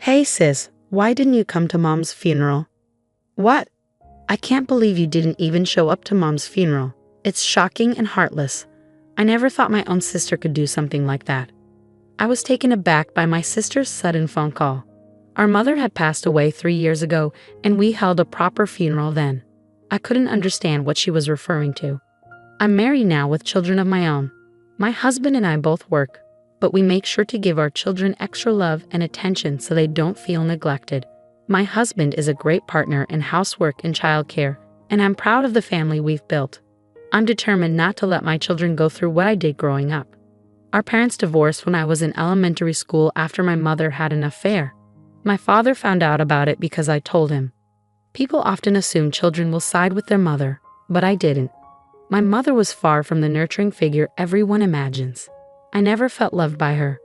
Hey sis, why didn't you come to mom's funeral? What? I can't believe you didn't even show up to mom's funeral. It's shocking and heartless. I never thought my own sister could do something like that. I was taken aback by my sister's sudden phone call. Our mother had passed away 3 years ago, and we held a proper funeral then. I couldn't understand what she was referring to. I'm married now with children of my own. My husband and I both work, but we make sure to give our children extra love and attention so they don't feel neglected. My husband is a great partner in housework and childcare, and I'm proud of the family we've built. I'm determined not to let my children go through what I did growing up. Our parents divorced when I was in elementary school after my mother had an affair. My father found out about it because I told him. People often assume children will side with their mother, but I didn't. My mother was far from the nurturing figure everyone imagines. I never felt loved by her.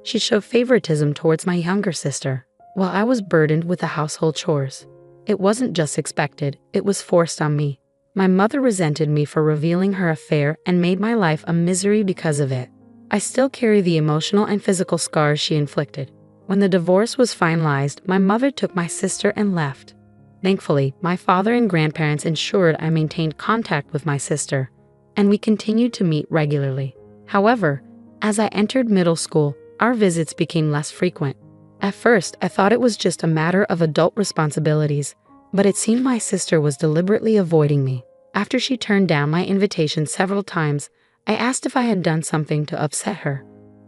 She showed favoritism towards my younger sister, while I was burdened with the household chores. It wasn't just expected, it was forced on me. My mother resented me for revealing her affair and made my life a misery because of it. I still carry the emotional and physical scars she inflicted. When the divorce was finalized, my mother took my sister and left. Thankfully, my father and grandparents ensured I maintained contact with my sister, and we continued to meet regularly. However, as I entered middle school, our visits became less frequent. At first, I thought it was just a matter of adult responsibilities, but it seemed my sister was deliberately avoiding me. After she turned down my invitation several times, I asked if I had done something to upset her.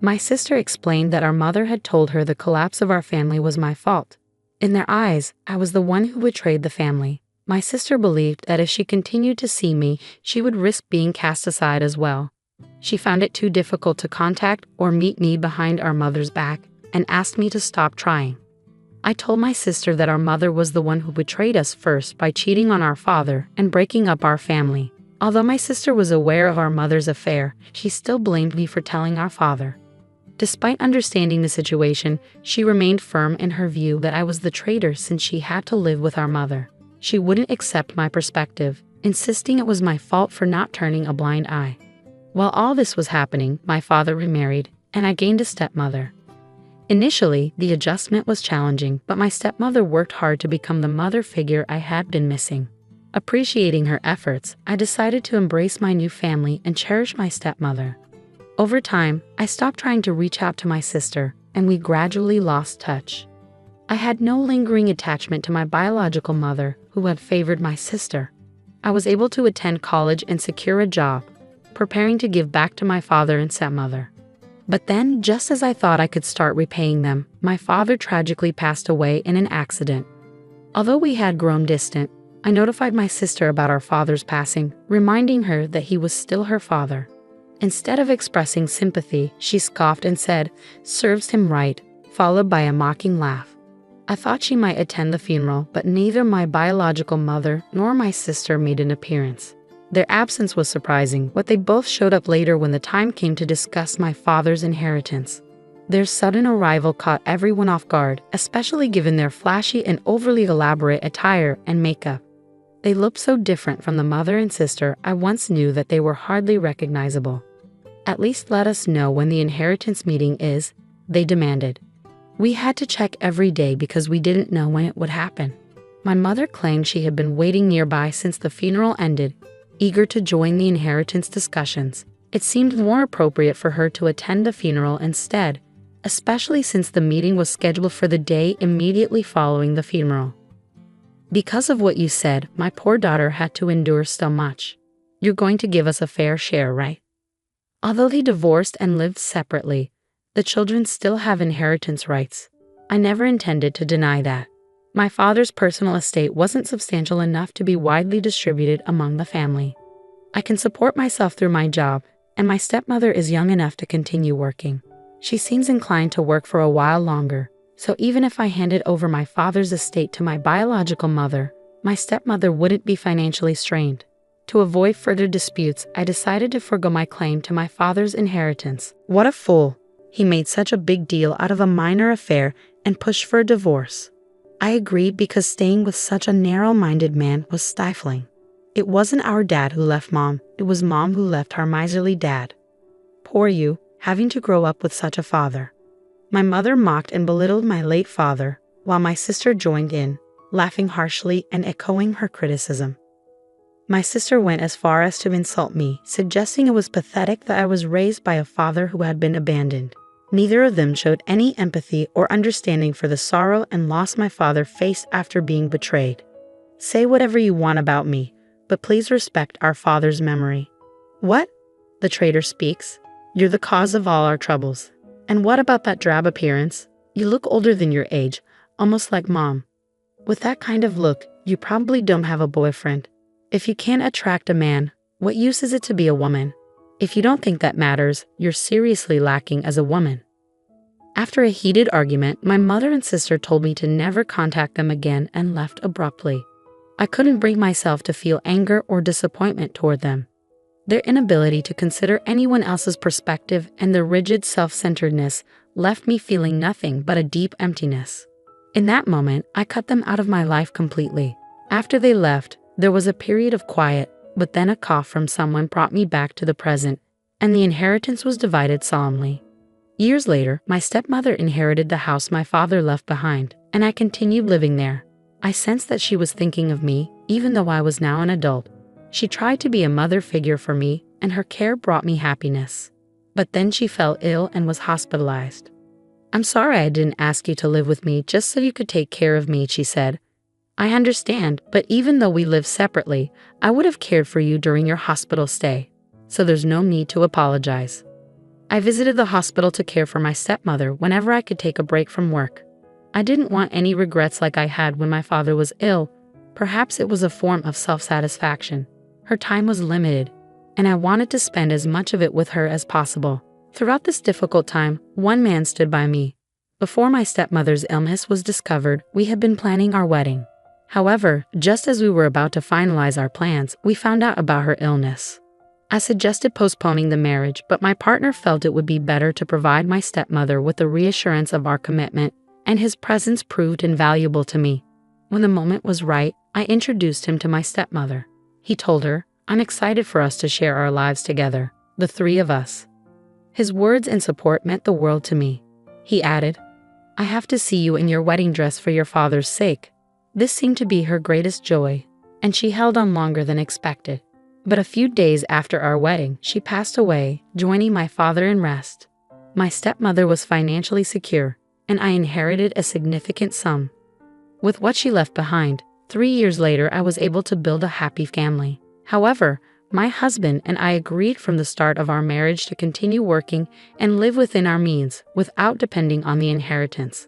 My sister explained that our mother had told her the collapse of our family was my fault. In their eyes, I was the one who betrayed the family. My sister believed that if she continued to see me, she would risk being cast aside as well. She found it too difficult to contact or meet me behind our mother's back and asked me to stop trying. I told my sister that our mother was the one who betrayed us first by cheating on our father and breaking up our family. Although my sister was aware of our mother's affair, she still blamed me for telling our father. Despite understanding the situation, she remained firm in her view that I was the traitor since she had to live with our mother. She wouldn't accept my perspective, insisting it was my fault for not turning a blind eye. While all this was happening, my father remarried, and I gained a stepmother. Initially, the adjustment was challenging, but my stepmother worked hard to become the mother figure I had been missing. Appreciating her efforts, I decided to embrace my new family and cherish my stepmother. Over time, I stopped trying to reach out to my sister, and we gradually lost touch. I had no lingering attachment to my biological mother, who had favored my sister. I was able to attend college and secure a job, preparing to give back to my father and stepmother. But then, just as I thought I could start repaying them, my father tragically passed away in an accident. Although we had grown distant, I notified my sister about our father's passing, reminding her that he was still her father. Instead of expressing sympathy, she scoffed and said, "Serves him right," followed by a mocking laugh. I thought she might attend the funeral, but neither my biological mother nor my sister made an appearance. Their absence was surprising, but they both showed up later when the time came to discuss my father's inheritance. Their sudden arrival caught everyone off guard, especially given their flashy and overly elaborate attire and makeup. They looked so different from the mother and sister I once knew that they were hardly recognizable. "At least let us know when the inheritance meeting is," they demanded. We had to check every day because we didn't know when it would happen. My mother claimed she had been waiting nearby since the funeral ended, eager to join the inheritance discussions. It seemed more appropriate for her to attend the funeral instead, especially since the meeting was scheduled for the day immediately following the funeral. "Because of what you said, my poor daughter had to endure so much. You're going to give us a fair share, right?" Although they divorced and lived separately, the children still have inheritance rights. I never intended to deny that. My father's personal estate wasn't substantial enough to be widely distributed among the family. I can support myself through my job, and my stepmother is young enough to continue working. She seems inclined to work for a while longer, so even if I handed over my father's estate to my biological mother, my stepmother wouldn't be financially strained. To avoid further disputes, I decided to forgo my claim to my father's inheritance. What a fool! He made such a big deal out of a minor affair and pushed for a divorce. I agreed because staying with such a narrow-minded man was stifling. It wasn't our dad who left mom, it was mom who left our miserly dad. Poor you, having to grow up with such a father. My mother mocked and belittled my late father, while my sister joined in, laughing harshly and echoing her criticism. My sister went as far as to insult me, suggesting it was pathetic that I was raised by a father who had been abandoned. Neither of them showed any empathy or understanding for the sorrow and loss my father faced after being betrayed. Say whatever you want about me, but please respect our father's memory. What? The traitor speaks. You're the cause of all our troubles. And what about that drab appearance? You look older than your age, almost like Mom. With that kind of look, you probably don't have a boyfriend. If you can't attract a man, what use is it to be a woman? If you don't think that matters, you're seriously lacking as a woman. After a heated argument, my mother and sister told me to never contact them again and left abruptly. I couldn't bring myself to feel anger or disappointment toward them. Their inability to consider anyone else's perspective and their rigid self-centeredness left me feeling nothing but a deep emptiness. In that moment, I cut them out of my life completely. After they left, there was a period of quiet, but then a cough from someone brought me back to the present, and the inheritance was divided solemnly. Years later, my stepmother inherited the house my father left behind, and I continued living there. I sensed that she was thinking of me, even though I was now an adult. She tried to be a mother figure for me, and her care brought me happiness. But then she fell ill and was hospitalized. "I'm sorry I didn't ask you to live with me just so you could take care of me," she said. "I understand, but even though we live separately, I would have cared for you during your hospital stay, so there's no need to apologize." I visited the hospital to care for my stepmother whenever I could take a break from work. I didn't want any regrets like I had when my father was ill. Perhaps it was a form of self-satisfaction. Her time was limited, and I wanted to spend as much of it with her as possible. Throughout this difficult time, one man stood by me. Before my stepmother's illness was discovered, we had been planning our wedding. However, just as we were about to finalize our plans, we found out about her illness. I suggested postponing the marriage, but my partner felt it would be better to provide my stepmother with the reassurance of our commitment, and his presence proved invaluable to me. When the moment was right, I introduced him to my stepmother. He told her, "I'm excited for us to share our lives together, the three of us." His words and support meant the world to me. He added, "I have to see you in your wedding dress for your father's sake." This seemed to be her greatest joy, and she held on longer than expected. But a few days after our wedding, she passed away, joining my father in rest. My stepmother was financially secure, and I inherited a significant sum. With what she left behind, 3 years later I was able to build a happy family. However, my husband and I agreed from the start of our marriage to continue working and live within our means without depending on the inheritance.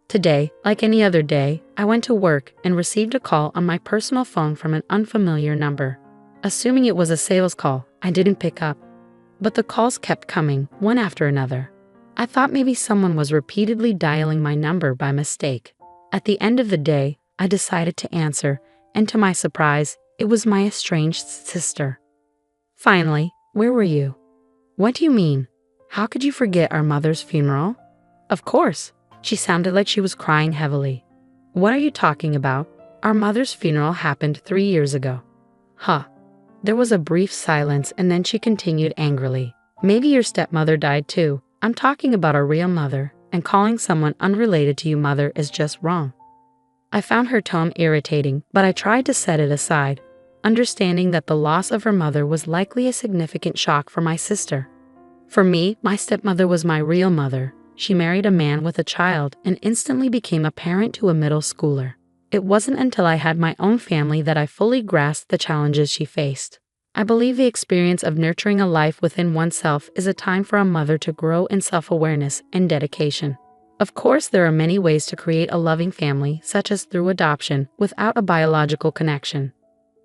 Today, like any other day, I went to work and received a call on my personal phone from an unfamiliar number. Assuming it was a sales call, I didn't pick up. But the calls kept coming, one after another. I thought maybe someone was repeatedly dialing my number by mistake. At the end of the day, I decided to answer, and to my surprise, it was my estranged sister. "Finally, where were you?" "What do you mean? How could you forget our mother's funeral?" "Of course." She sounded like she was crying heavily. "What are you talking about? Our mother's funeral happened 3 years ago." "Huh." There was a brief silence, and then she continued angrily. "Maybe your stepmother died too. I'm talking about our real mother, and calling someone unrelated to you mother is just wrong." I found her tone irritating, but I tried to set it aside, understanding that the loss of her mother was likely a significant shock for my sister. For me, my stepmother was my real mother. She married a man with a child and instantly became a parent to a middle schooler. It wasn't until I had my own family that I fully grasped the challenges she faced. I believe the experience of nurturing a life within oneself is a time for a mother to grow in self-awareness and dedication. Of course, there are many ways to create a loving family, such as through adoption, without a biological connection.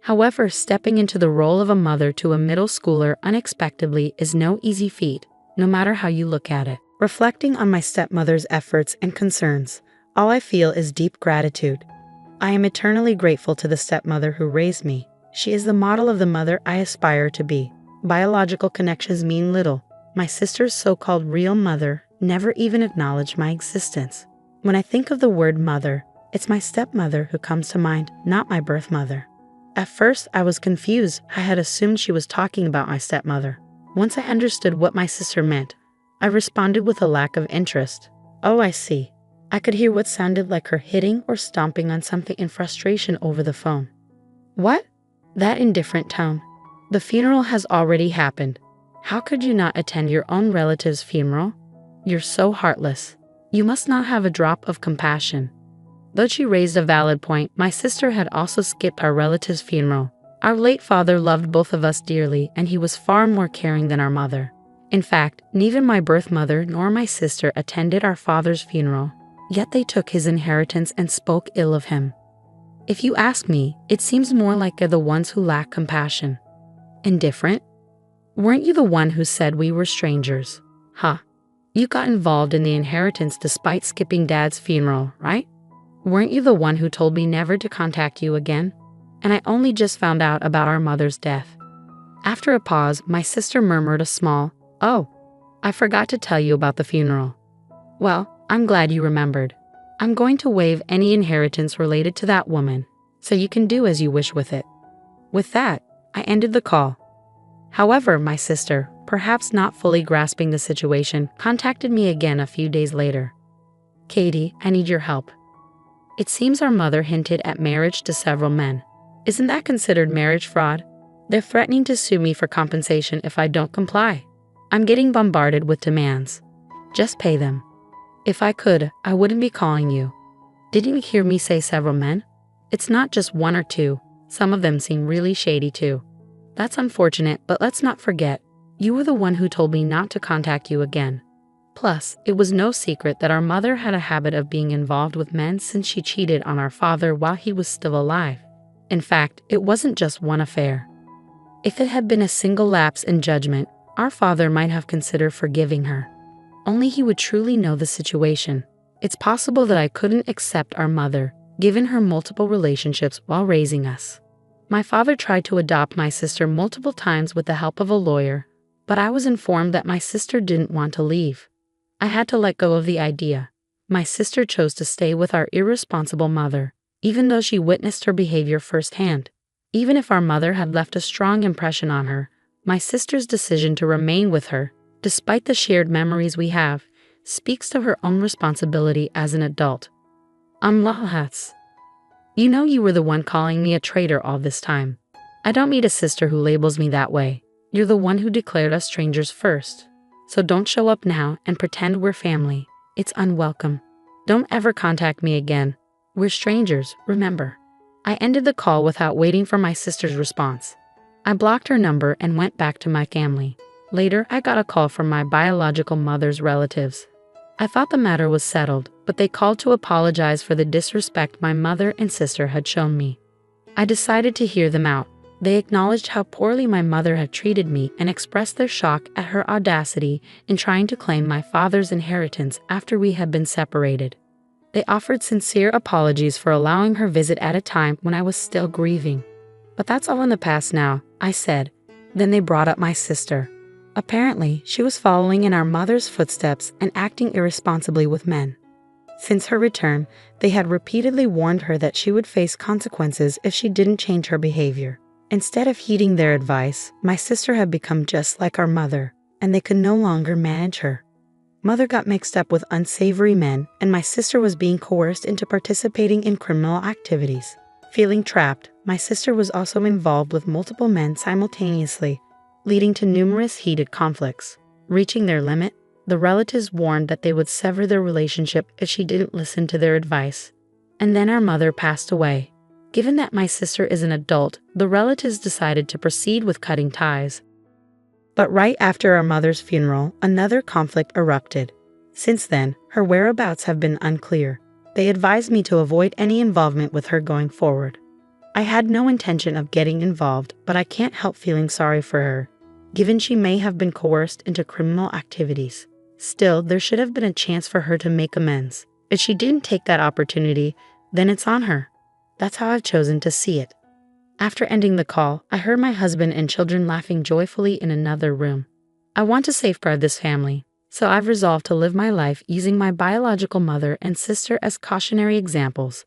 However, stepping into the role of a mother to a middle schooler unexpectedly is no easy feat, no matter how you look at it. Reflecting on my stepmother's efforts and concerns, all I feel is deep gratitude. I am eternally grateful to the stepmother who raised me. She is the model of the mother I aspire to be. Biological connections mean little. My sister's so-called real mother never even acknowledged my existence. When I think of the word mother, it's my stepmother who comes to mind, not my birth mother. At first, I was confused. I had assumed she was talking about my stepmother. Once I understood what my sister meant, I responded with a lack of interest. Oh, I see. I could hear what sounded like her hitting or stomping on something in frustration over the phone. What? That indifferent tone. The funeral has already happened. How could you not attend your own relative's funeral? You're so heartless. You must not have a drop of compassion. Though she raised a valid point, my sister had also skipped our relative's funeral. Our late father loved both of us dearly, and he was far more caring than our mother. In fact, neither my birth mother nor my sister attended our father's funeral, yet they took his inheritance and spoke ill of him. If you ask me, it seems more like they're the ones who lack compassion. Indifferent? Weren't you the one who said we were strangers? Huh. You got involved in the inheritance despite skipping Dad's funeral, right? Weren't you the one who told me never to contact you again? And I only just found out about our mother's death. After a pause, my sister murmured a small, "Oh, I forgot to tell you about the funeral." Well, I'm glad you remembered. I'm going to waive any inheritance related to that woman, so you can do as you wish with it. With that, I ended the call. However, my sister, perhaps not fully grasping the situation, contacted me again a few days later. "Katie, I need your help. It seems our mother hinted at marriage to several men. Isn't that considered marriage fraud? They're threatening to sue me for compensation if I don't comply. I'm getting bombarded with demands. Just pay them. If I could, I wouldn't be calling you. Didn't you hear me say several men? It's not just one or two. Some of them seem really shady too. That's unfortunate, but let's not forget, you were the one who told me not to contact you again. Plus, it was no secret that our mother had a habit of being involved with men since she cheated on our father while he was still alive. In fact, it wasn't just one affair. If it had been a single lapse in judgment, our father might have considered forgiving her. Only he would truly know the situation. It's possible that I couldn't accept our mother, given her multiple relationships while raising us. My father tried to adopt my sister multiple times with the help of a lawyer, but I was informed that my sister didn't want to leave. I had to let go of the idea. My sister chose to stay with our irresponsible mother, even though she witnessed her behavior firsthand. Even if our mother had left a strong impression on her, my sister's decision to remain with her, despite the shared memories we have, speaks to her own responsibility as an adult. Lahats. You know you were the one calling me a traitor all this time. I don't meet a sister who labels me that way. You're the one who declared us strangers first. So don't show up now and pretend we're family. It's unwelcome. Don't ever contact me again. We're strangers, remember. I ended the call without waiting for my sister's response. I blocked her number and went back to my family. Later, I got a call from my biological mother's relatives. I thought the matter was settled, but they called to apologize for the disrespect my mother and sister had shown me. I decided to hear them out. They acknowledged how poorly my mother had treated me and expressed their shock at her audacity in trying to claim my father's inheritance after we had been separated. They offered sincere apologies for allowing her visit at a time when I was still grieving. But that's all in the past now, I said. Then they brought up my sister. Apparently, she was following in our mother's footsteps and acting irresponsibly with men. Since her return, they had repeatedly warned her that she would face consequences if she didn't change her behavior. Instead of heeding their advice, my sister had become just like our mother, and they could no longer manage her. Mother got mixed up with unsavory men, and my sister was being coerced into participating in criminal activities. Feeling trapped, my sister was also involved with multiple men simultaneously, leading to numerous heated conflicts. Reaching their limit, the relatives warned that they would sever their relationship if she didn't listen to their advice. And then our mother passed away. Given that my sister is an adult, the relatives decided to proceed with cutting ties. But right after our mother's funeral, another conflict erupted. Since then, her whereabouts have been unclear. They advised me to avoid any involvement with her going forward. I had no intention of getting involved, but I can't help feeling sorry for her, given she may have been coerced into criminal activities. Still, there should have been a chance for her to make amends. If she didn't take that opportunity, then it's on her. That's how I've chosen to see it. After ending the call, I heard my husband and children laughing joyfully in another room. I want to safeguard this family, so I've resolved to live my life using my biological mother and sister as cautionary examples.